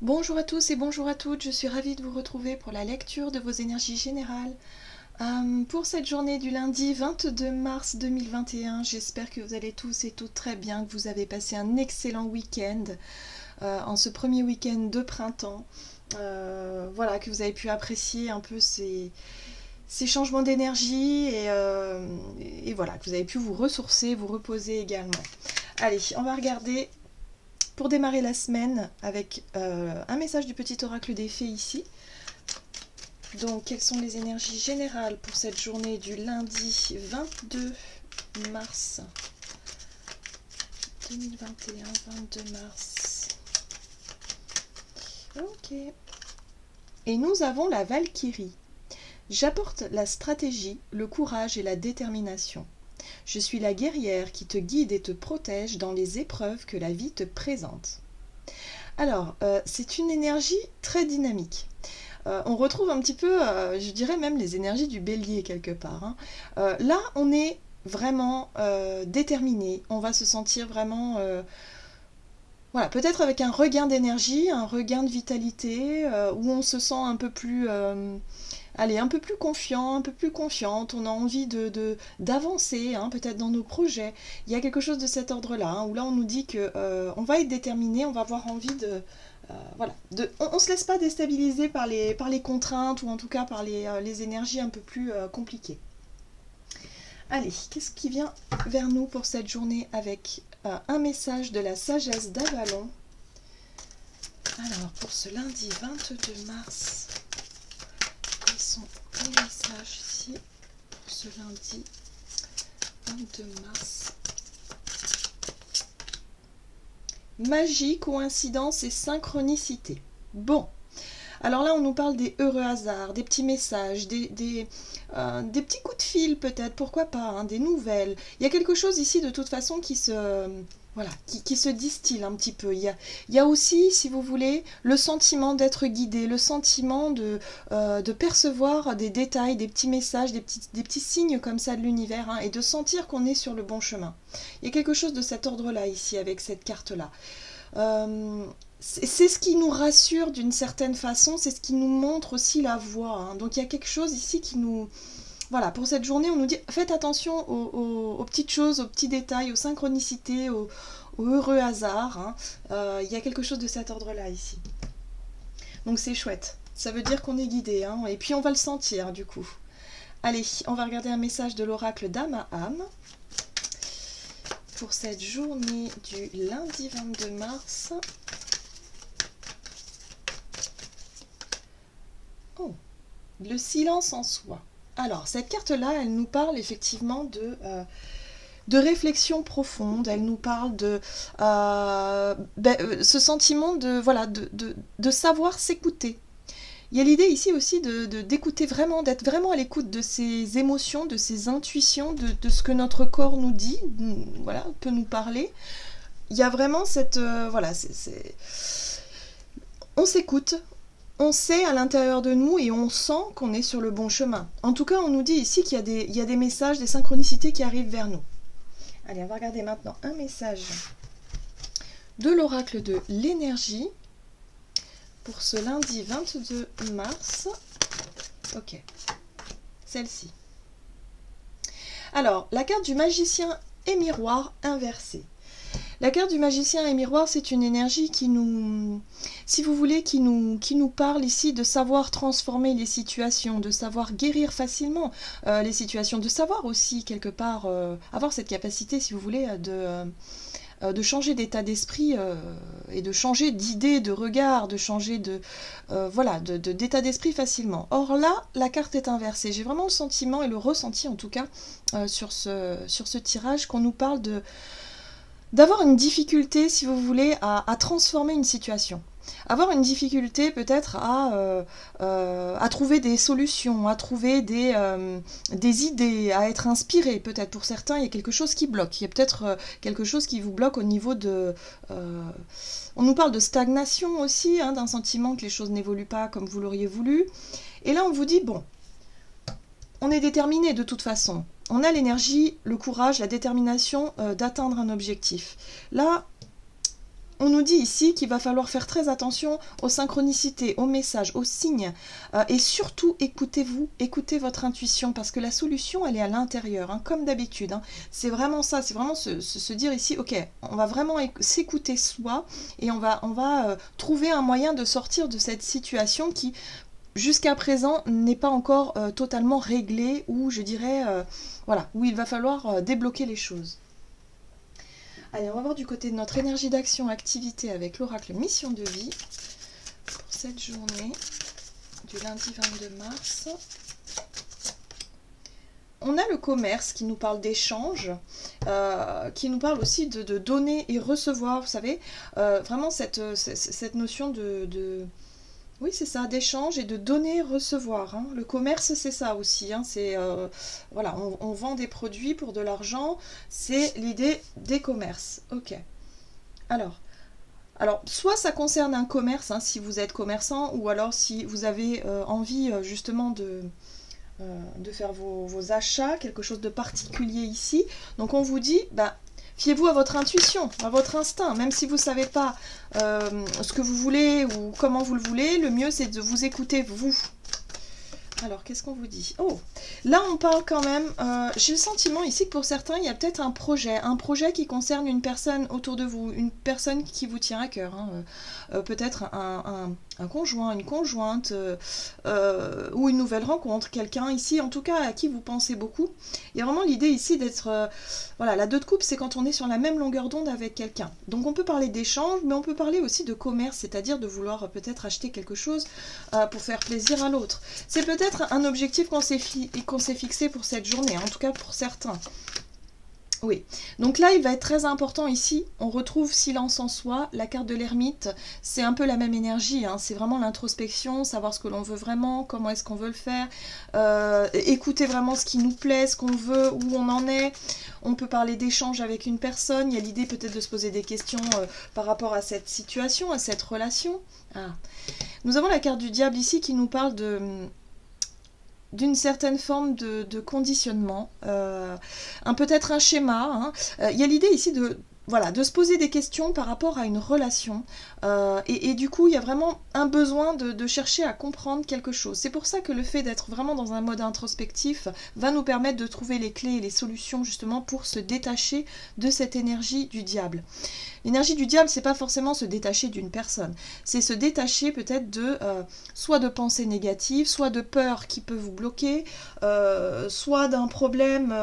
Bonjour à tous et bonjour à toutes, je suis ravie de vous retrouver pour la lecture de vos énergies générales. Pour cette journée du lundi 22 mars 2021, j'espère que vous allez tous et toutes très bien, que vous avez passé un excellent week-end en ce premier week-end de printemps. Voilà, que vous avez pu apprécier un peu ces changements d'énergie et voilà, que vous avez pu vous ressourcer, vous reposer également. Allez, on va regarder pour démarrer la semaine avec un message du petit oracle des fées ici. Donc, quelles sont les énergies générales pour cette journée du lundi 22 mars 2021, 22 mars. Ok. Et nous avons la Valkyrie. J'apporte la stratégie, le courage et la détermination. Je suis la guerrière qui te guide et te protège dans les épreuves que la vie te présente. Alors, c'est une énergie très dynamique. On retrouve un petit peu, je dirais même les énergies du bélier quelque part, hein. Là, on est vraiment déterminé. On va se sentir vraiment, voilà, peut-être avec un regain d'énergie, un regain de vitalité, où on se sent un peu plus, allez, un peu plus confiant, un peu plus confiante. On a envie d'avancer, hein, peut-être dans nos projets. Il y a quelque chose de cet ordre-là, hein, où là on nous dit que on va être déterminé, on va avoir envie de voilà, on ne se laisse pas déstabiliser par les contraintes ou en tout cas par les énergies un peu plus compliquées. Allez, qu'est-ce qui vient vers nous pour cette journée avec un message de la sagesse d'Avalon. Alors, pour ce lundi 22 mars, quels sont les messages ici pour ce lundi 22 mars? Magie, coïncidence et synchronicité. Bon, alors là, on nous parle des heureux hasards, des petits messages, des petits coups de fil peut-être, pourquoi pas, hein, des nouvelles. Il y a quelque chose ici de toute façon voilà, qui se distille un petit peu. Il y a aussi, si vous voulez, le sentiment d'être guidé, le sentiment de percevoir des détails, des petits messages, des petits signes comme ça de l'univers, hein, et de sentir qu'on est sur le bon chemin. Il y a quelque chose de cet ordre-là ici avec cette carte-là. Euh, c'est ce qui nous rassure d'une certaine façon, c'est ce qui nous montre aussi la voie, hein. Donc il y a quelque chose ici qui nous... Voilà, pour cette journée, on nous dit faites attention aux petites choses, aux petits détails, aux synchronicités, aux heureux hasards, hein. Il y a quelque chose de cet ordre-là ici. Donc c'est chouette. Ça veut dire qu'on est guidé, hein. Et puis on va le sentir du coup. Allez, on va regarder un message de l'oracle d'âme à âme pour cette journée du lundi 22 mars. Oh, le silence en soi. Alors, cette carte-là, elle nous parle effectivement de réflexion profonde, elle nous parle de ce sentiment voilà, de savoir s'écouter. Il y a l'idée ici aussi d'écouter vraiment, d'être vraiment à l'écoute de ses émotions, de ses intuitions, de ce que notre corps nous dit, voilà, peut nous parler. Il y a vraiment cette... voilà, on s'écoute, on sait à l'intérieur de nous et on sent qu'on est sur le bon chemin. En tout cas, on nous dit ici qu'il y a des messages, des synchronicités qui arrivent vers nous. Allez, on va regarder maintenant un message de l'oracle de l'énergie pour ce lundi 22 mars. Ok, celle-ci. Alors, la carte du magicien et miroir inversé. La carte du magicien et miroir, c'est une énergie qui nous, si vous voulez, qui nous parle ici de savoir transformer les situations, de savoir guérir facilement les situations, de savoir aussi quelque part avoir cette capacité, si vous voulez, de changer d'état d'esprit et de changer d'idée, de regard, de changer voilà, d'état d'esprit facilement. Or là, la carte est inversée. J'ai vraiment le sentiment et le ressenti en tout cas sur ce tirage qu'on nous parle d'avoir une difficulté, si vous voulez, à transformer une situation. Avoir une difficulté peut-être à trouver des solutions, à trouver des idées, à être inspiré. Peut-être pour certains, il y a quelque chose qui bloque. Il y a peut-être quelque chose qui vous bloque au niveau de... on nous parle de stagnation aussi, hein, d'un sentiment que les choses n'évoluent pas comme vous l'auriez voulu. Et là, on vous dit, bon, on est déterminé de toute façon. On a l'énergie, le courage, la détermination d'atteindre un objectif. Là, on nous dit ici qu'il va falloir faire très attention aux synchronicités, aux messages, aux signes. Et surtout, écoutez-vous, écoutez votre intuition, parce que la solution, elle est à l'intérieur, hein, comme d'habitude. Hein. C'est vraiment ça, c'est vraiment se dire ici, ok, on va vraiment s'écouter soi, et on va trouver un moyen de sortir de cette situation qui, jusqu'à présent, n'est pas encore totalement réglée, ou je dirais, voilà, où il va falloir débloquer les choses. Allez, on va voir du côté de notre énergie d'action, activité avec l'oracle mission de vie pour cette journée du lundi 22 mars. On a le commerce qui nous parle d'échange, qui nous parle aussi de donner et recevoir, vous savez, vraiment cette notion de oui, c'est ça, d'échange et de donner, recevoir. Hein. Le commerce, c'est ça aussi. Hein. C'est voilà, on vend des produits pour de l'argent. C'est l'idée des commerces. Ok. Alors, soit ça concerne un commerce, hein, si vous êtes commerçant, ou alors si vous avez envie justement de faire vos achats, quelque chose de particulier ici. Donc on vous dit, bah, fiez-vous à votre intuition, à votre instinct, même si vous ne savez pas ce que vous voulez ou comment vous le voulez, le mieux c'est de vous écouter vous. Alors, qu'est-ce qu'on vous dit? Oh, là on parle quand même, j'ai le sentiment ici que pour certains, il y a peut-être un projet qui concerne une personne autour de vous, une personne qui vous tient à cœur, hein, peut-être un conjoint, une conjointe, ou une nouvelle rencontre, quelqu'un ici, en tout cas, à qui vous pensez beaucoup. Il y a vraiment l'idée ici d'être, voilà, la 2 de coupe, c'est quand on est sur la même longueur d'onde avec quelqu'un. Donc on peut parler d'échange, mais on peut parler aussi de commerce, c'est-à-dire de vouloir peut-être acheter quelque chose pour faire plaisir à l'autre. C'est peut-être un objectif qu'on s'est fixé pour cette journée, en tout cas pour certains. Oui, donc là il va être très important ici, on retrouve silence en soi, la carte de l'ermite, c'est un peu la même énergie, hein, c'est vraiment l'introspection, savoir ce que l'on veut vraiment, comment est-ce qu'on veut le faire, écouter vraiment ce qui nous plaît, ce qu'on veut, où on en est. On peut parler d'échange avec une personne, il y a l'idée peut-être de se poser des questions par rapport à cette situation, à cette relation. Ah. Nous avons la carte du diable ici qui nous parle d'une certaine forme de conditionnement, peut-être un schéma. Hein. Il y a l'idée ici de se poser des questions par rapport à une relation. Et du coup, il y a vraiment un besoin de chercher à comprendre quelque chose. C'est pour ça que le fait d'être vraiment dans un mode introspectif va nous permettre de trouver les clés et les solutions justement pour se détacher de cette énergie du diable. L'énergie du diable, c'est pas forcément se détacher d'une personne. C'est se détacher peut-être soit de pensées négatives, soit de peurs qui peuvent vous bloquer, soit d'un problème,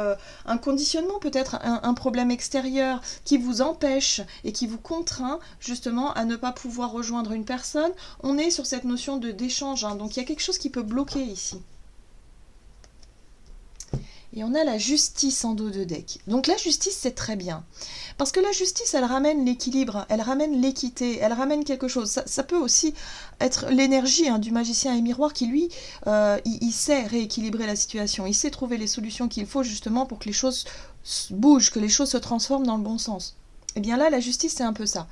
un conditionnement peut-être, un problème extérieur qui vous empêche et qui vous contraint justement à ne pas pouvoir rejoindre une personne. On est sur cette notion d'échange, hein, donc il y a quelque chose qui peut bloquer ici. Et on a la justice en dos de deck. Donc la justice, c'est très bien. Parce que la justice, elle ramène l'équilibre, elle ramène l'équité, elle ramène quelque chose. Ça peut aussi être l'énergie du magicien et miroir qui, lui, il sait rééquilibrer la situation. Il sait trouver les solutions qu'il faut justement pour que les choses bougent, que les choses se transforment dans le bon sens. Et bien là, la justice, c'est un peu ça.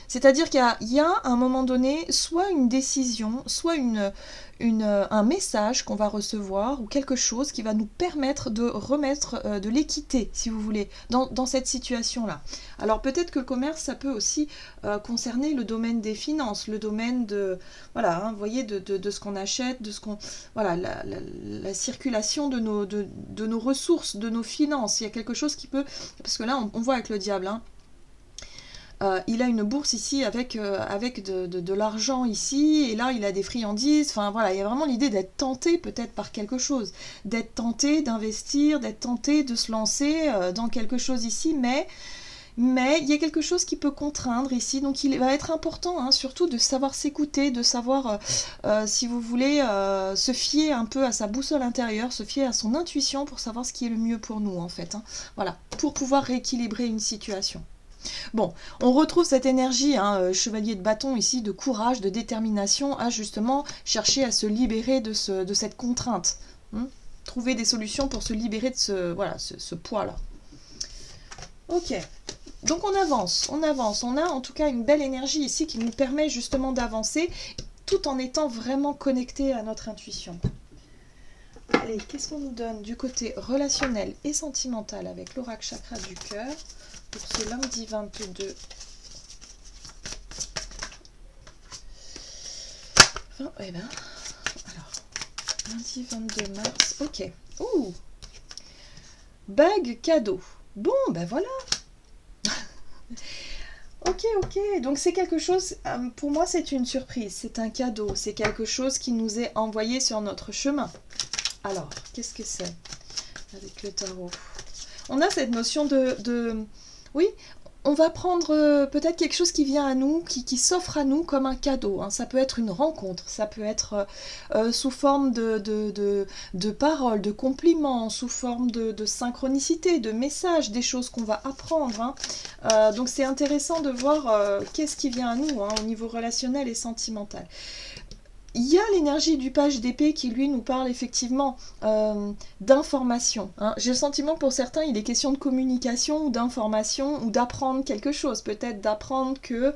C'est-à-dire qu'il y a à un moment donné soit une décision, soit un message qu'on va recevoir ou quelque chose qui va nous permettre de remettre de l'équité, si vous voulez, dans cette situation-là. Alors peut-être que le commerce, ça peut aussi concerner le domaine des finances, le domaine de, voilà, hein, vous voyez, de ce qu'on achète, de ce qu'on, voilà, la circulation de nos ressources, de nos finances. Il y a quelque chose qui peut, parce que là, on voit avec le diable, hein, il a une bourse ici avec de l'argent ici, et là il a des friandises, enfin voilà, il y a vraiment l'idée d'être tenté peut-être par quelque chose, d'être tenté d'investir, d'être tenté de se lancer dans quelque chose ici, mais il y a quelque chose qui peut contraindre ici, donc il va être important, hein, surtout de savoir s'écouter, de savoir, si vous voulez, se fier un peu à sa boussole intérieure, se fier à son intuition pour savoir ce qui est le mieux pour nous en fait, hein, voilà, pour pouvoir rééquilibrer une situation. Bon, on retrouve cette énergie, hein, chevalier de bâton ici, de courage, de détermination, à justement chercher à se libérer de cette contrainte. Hein, trouver des solutions pour se libérer de ce poids-là. Ok, donc on avance. On a en tout cas une belle énergie ici qui nous permet justement d'avancer, tout en étant vraiment connecté à notre intuition. Allez, qu'est-ce qu'on nous donne du côté relationnel et sentimental avec l'oracle chakra du cœur pour ce lundi 22 Eh ben, alors, lundi 22 mars, ok. Ouh, bague cadeau. Bon, ben voilà. Ok, ok. Donc c'est quelque chose, pour moi c'est une surprise, c'est un cadeau, c'est quelque chose qui nous est envoyé sur notre chemin. Alors, qu'est-ce que c'est avec le tarot? On a cette notion oui, on va prendre peut-être quelque chose qui vient à nous, qui s'offre à nous comme un cadeau. Hein. Ça peut être une rencontre, ça peut être sous forme de paroles, de compliments, sous forme de synchronicité, de messages, des choses qu'on va apprendre. Hein. Donc c'est intéressant de voir qu'est-ce qui vient à nous au niveau relationnel et sentimental. Il y a l'énergie du page d'épée qui, lui, nous parle effectivement d'information. Hein. J'ai le sentiment que pour certains, il est question de communication ou d'information ou d'apprendre quelque chose. Peut-être d'apprendre qu'il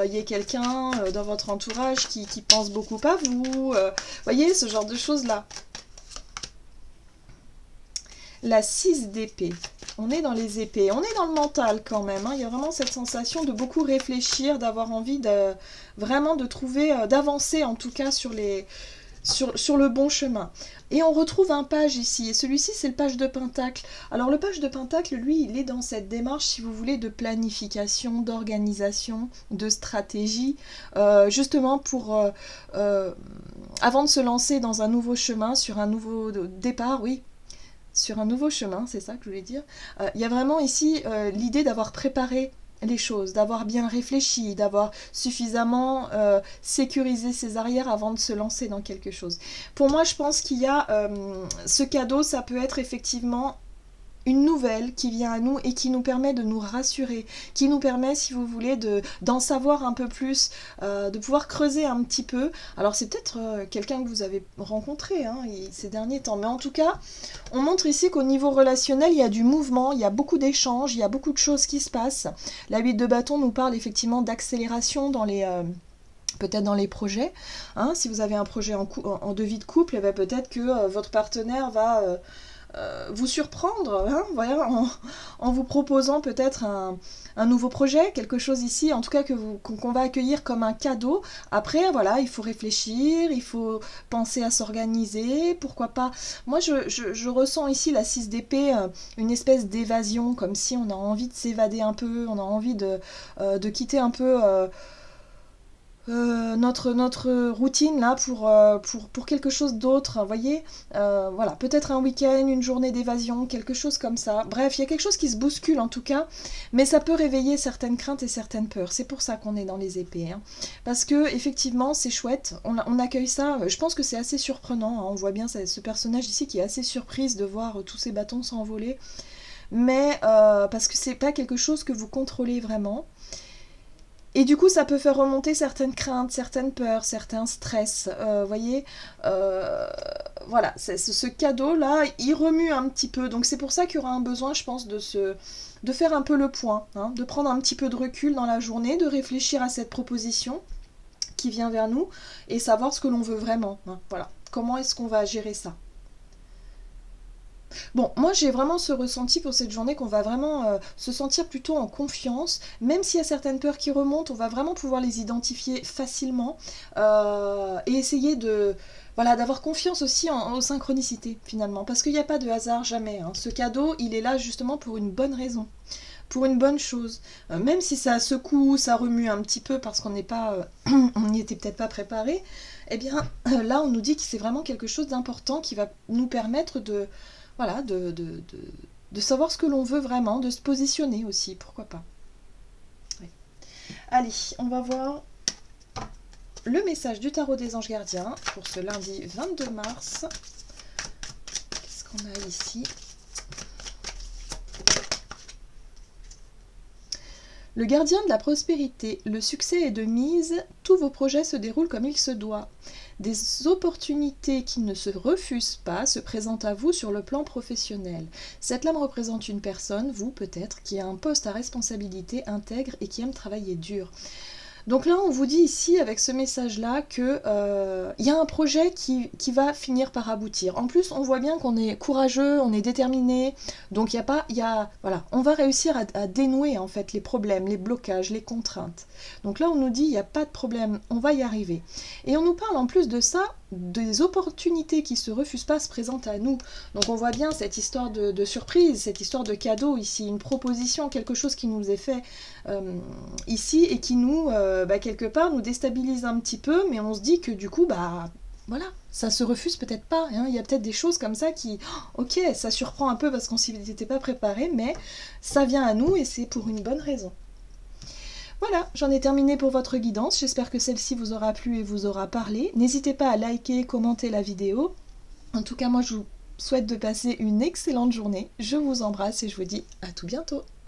y ait quelqu'un dans votre entourage qui pense beaucoup à vous. Voyez, ce genre de choses-là. La 6 d'épée. On est dans les épées. On est dans le mental quand même. Hein. Il y a vraiment cette sensation de beaucoup réfléchir, d'avoir envie vraiment de trouver, d'avancer en tout cas sur le bon chemin. Et on retrouve un page ici. Et celui-ci, c'est le page de Pentacle. Alors le page de Pentacle, lui, il est dans cette démarche, si vous voulez, de planification, d'organisation, de stratégie. Justement pour... avant de se lancer dans un nouveau chemin, sur un nouveau départ, oui, sur un nouveau chemin, c'est ça que je voulais dire. Il y a vraiment ici l'idée d'avoir préparé les choses, d'avoir bien réfléchi, d'avoir suffisamment sécurisé ses arrières avant de se lancer dans quelque chose. Pour moi, je pense qu'il y a ce cadeau, ça peut être effectivement une nouvelle qui vient à nous et qui nous permet de nous rassurer, qui nous permet, si vous voulez, d'en savoir un peu plus, de pouvoir creuser un petit peu. Alors c'est peut-être quelqu'un que vous avez rencontré ces derniers temps, mais en tout cas, on montre ici qu'au niveau relationnel, il y a du mouvement, il y a beaucoup d'échanges, il y a beaucoup de choses qui se passent. La 8 de bâton nous parle effectivement d'accélération dans les... peut-être dans les projets. Hein, si vous avez un projet en devis de couple, eh bien, peut-être que votre partenaire va... vous surprendre, hein, voilà, en vous proposant peut-être un nouveau projet, quelque chose ici, en tout cas qu'on va accueillir comme un cadeau. Après, voilà, il faut réfléchir, il faut penser à s'organiser, pourquoi pas. Moi, je ressens ici la 6 d'épée, une espèce d'évasion, comme si on a envie de s'évader un peu, on a envie de quitter un peu... notre routine là pour quelque chose d'autre, vous voyez, voilà, peut-être un week-end, une journée d'évasion, quelque chose comme ça. Bref, il y a quelque chose qui se bouscule en tout cas, mais ça peut réveiller certaines craintes et certaines peurs. C'est pour ça qu'on est dans les épées, hein. Parce que effectivement c'est chouette, on accueille ça. Je pense que c'est assez surprenant, hein. On voit bien ce personnage ici qui est assez surprise de voir tous ces bâtons s'envoler, mais parce que c'est pas quelque chose que vous contrôlez vraiment. Et du coup, ça peut faire remonter certaines craintes, certaines peurs, certains stress. Voyez, voilà, ce cadeau-là, il remue un petit peu. Donc c'est pour ça qu'il y aura un besoin, je pense, de faire un peu le point, hein, de prendre un petit peu de recul dans la journée, de réfléchir à cette proposition qui vient vers nous et savoir ce que l'on veut vraiment. Hein, voilà, comment est-ce qu'on va gérer ça ? Bon, moi j'ai vraiment ce ressenti pour cette journée qu'on va vraiment se sentir plutôt en confiance, même s'il y a certaines peurs qui remontent, on va vraiment pouvoir les identifier facilement et essayer voilà, d'avoir confiance aussi aux synchronicités finalement, parce qu'il n'y a pas de hasard jamais. Hein. Ce cadeau, il est là justement pour une bonne raison, pour une bonne chose. Même si ça secoue, ça remue un petit peu parce qu'on n'est pas, on n'y était peut-être pas préparé, eh bien là on nous dit que c'est vraiment quelque chose d'important qui va nous permettre voilà, de savoir ce que l'on veut vraiment, de se positionner aussi, pourquoi pas. Oui. Allez, on va voir le message du tarot des anges gardiens pour ce lundi 22 mars. Qu'est-ce qu'on a ici ? Le gardien de la prospérité, le succès est de mise, tous vos projets se déroulent comme il se doit. Des opportunités qui ne se refusent pas se présentent à vous sur le plan professionnel. Cette lame représente une personne, vous peut-être, qui a un poste à responsabilité intègre et qui aime travailler dur. Donc là, on vous dit ici, avec ce message-là, que y a un projet qui va finir par aboutir. En plus, on voit bien qu'on est courageux, on est déterminé, donc voilà, on va réussir à dénouer en fait les problèmes, les blocages, les contraintes. Donc là, on nous dit, il n'y a pas de problème, on va y arriver. Et on nous parle en plus de ça, des opportunités qui se refusent pas se présentent à nous. Donc on voit bien cette histoire de surprise, cette histoire de cadeau ici, une proposition, quelque chose qui nous est fait ici et qui nous, quelque part, nous déstabilise un petit peu, mais on se dit que du coup, voilà, ça se refuse peut-être pas. Hein. Il y a peut-être des choses comme ça qui, ok, ça surprend un peu parce qu'on s'y était pas préparé, mais ça vient à nous et c'est pour une bonne raison. Voilà, j'en ai terminé pour votre guidance. J'espère que celle-ci vous aura plu et vous aura parlé. N'hésitez pas à liker, commenter la vidéo. En tout cas, moi, je vous souhaite de passer une excellente journée. Je vous embrasse et je vous dis à tout bientôt.